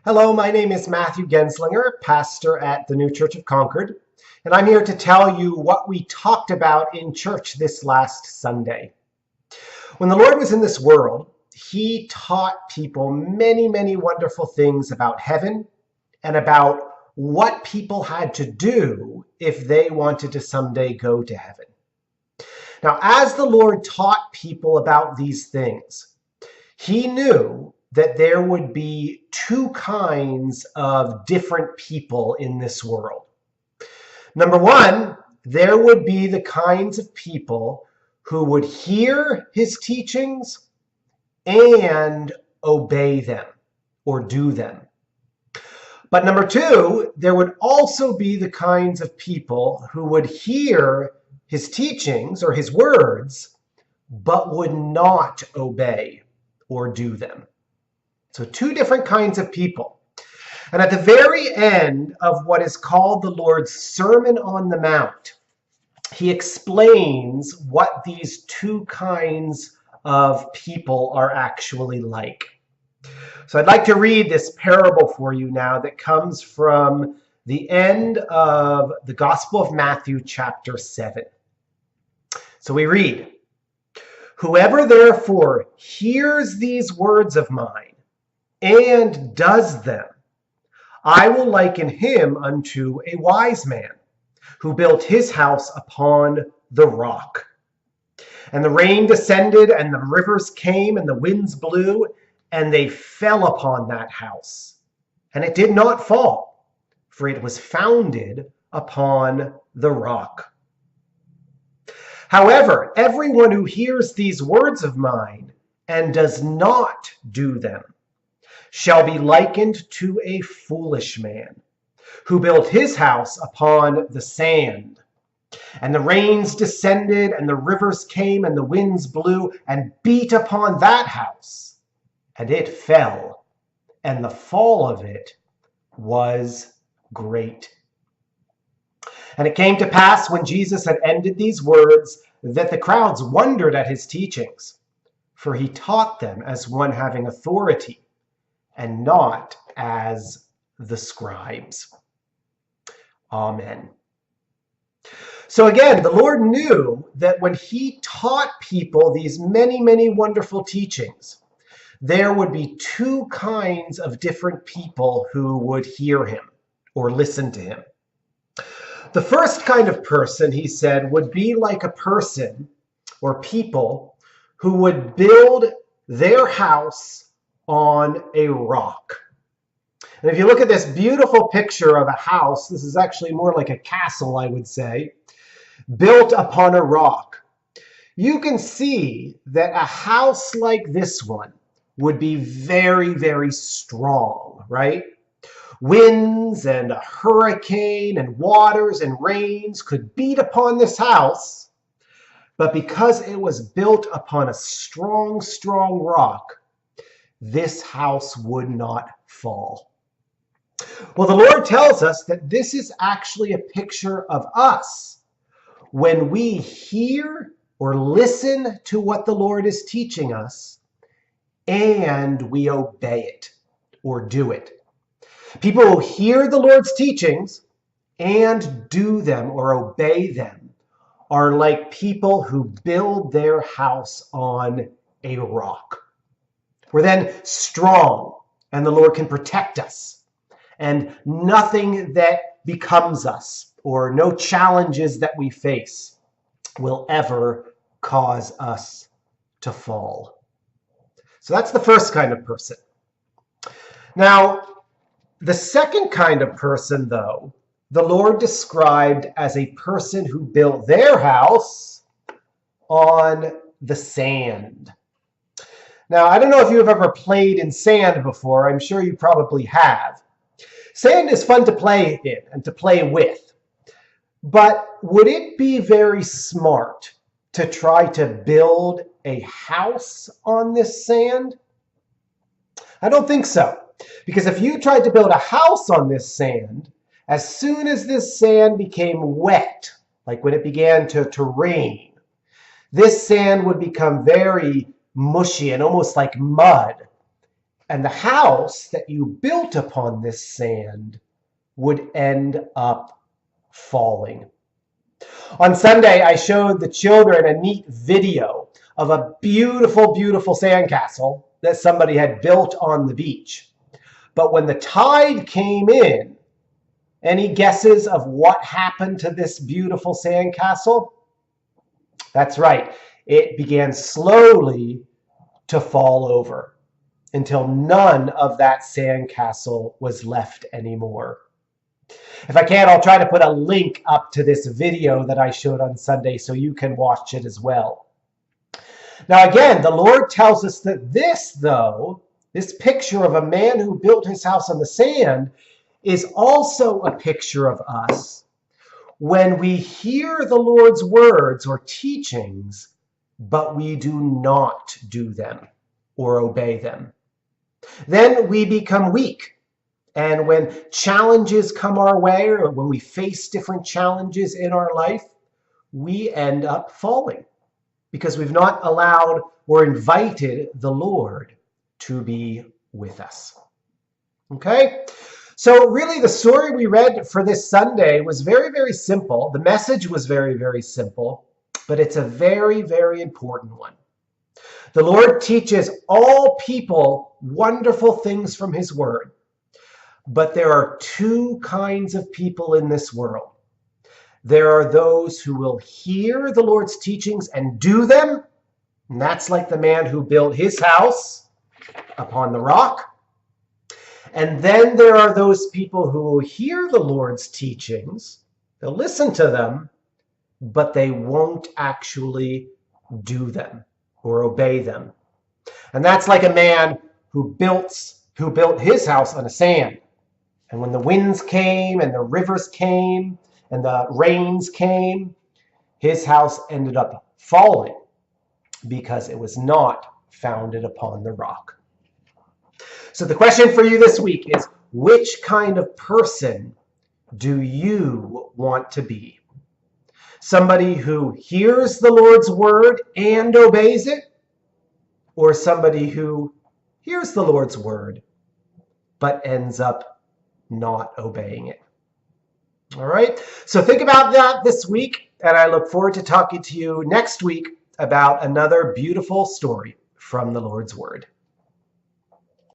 Hello, my name is Matthew Genslinger, pastor at the New Church of Concord, and I'm here to tell you what we talked about in church this last Sunday. When the Lord was in this world, he taught people many, many wonderful things about heaven and about what people had to do if they wanted to someday go to heaven. Now, as the Lord taught people about these things, he knew that there would be two kinds of different people in this world. Number one, there would be the kinds of people who would hear his teachings and obey them or do them. But number two, there would also be the kinds of people who would hear his teachings or his words, but would not obey or do them. So two different kinds of people. And at the very end of what is called the Lord's Sermon on the Mount, he explains what these two kinds of people are actually like. So I'd like to read this parable for you now that comes from the end of the Gospel of Matthew, chapter 7. So we read, "Whoever therefore hears these words of mine and does them, I will liken him unto a wise man who built his house upon the rock. And the rain descended, and the rivers came, and the winds blew, and they fell upon that house. And it did not fall, for it was founded upon the rock. However, everyone who hears these words of mine and does not do them shall be likened to a foolish man who built his house upon the sand. And the rains descended, and the rivers came, and the winds blew, and beat upon that house. And it fell, and the fall of it was great. And it came to pass, when Jesus had ended these words, that the crowds wondered at his teachings, for he taught them as one having authority, and not as the scribes." Amen. So again, the Lord knew that when he taught people these many, many wonderful teachings, there would be two kinds of different people who would hear him or listen to him. The first kind of person, he said, would be like a person or people who would build their house on a rock. And if you look at this beautiful picture of a house, this is actually more like a castle, I would say, built upon a rock. You can see that a house like this one would be very, very strong, right? Winds and a hurricane and waters and rains could beat upon this house, but because it was built upon a strong, strong rock, this house would not fall. Well, the Lord tells us that this is actually a picture of us. When we hear or listen to what the Lord is teaching us, and we obey it or do it. People who hear the Lord's teachings and do them or obey them are like people who build their house on a rock. We're then strong, and the Lord can protect us. And nothing that becomes us, or no challenges that we face, will ever cause us to fall. So that's the first kind of person. Now, the second kind of person, though, the Lord described as a person who built their house on the sand. Now, I don't know if you've ever played in sand before. I'm sure you probably have. Sand is fun to play in and to play with. But would it be very smart to try to build a house on this sand? I don't think so. Because if you tried to build a house on this sand, as soon as this sand became wet, like when it began to rain, this sand would become very mushy and almost like mud. And the house that you built upon this sand would end up falling. On Sunday, I showed the children a neat video of a beautiful, beautiful sandcastle that somebody had built on the beach. But when the tide came in, any guesses of what happened to this beautiful sandcastle? That's right. It began slowly to fall over until none of that sandcastle was left anymore. If I can, I'll try to put a link up to this video that I showed on Sunday so you can watch it as well. Now again, the Lord tells us that this picture of a man who built his house on the sand is also a picture of us when we hear the Lord's words or teachings, but we do not do them or obey them. Then we become weak. And when challenges come our way, or when we face different challenges in our life, we end up falling because we've not allowed or invited the Lord to be with us. Okay? So really the story we read for this Sunday was very, very simple. The message was very, very simple, but it's a very, very important one. The Lord teaches all people wonderful things from his word. But there are two kinds of people in this world. There are those who will hear the Lord's teachings and do them. And that's like the man who built his house upon the rock. And then there are those people who will hear the Lord's teachings. They'll listen to them, but they won't actually do them or obey them. And that's like a man who built his house on the sand. And when the winds came and the rivers came and the rains came, his house ended up falling because it was not founded upon the rock. So the question for you this week is, which kind of person do you want to be? Somebody who hears the Lord's word and obeys it? Or somebody who hears the Lord's word but ends up not obeying it? All right, so think about that this week, and I look forward to talking to you next week about another beautiful story from the Lord's Word.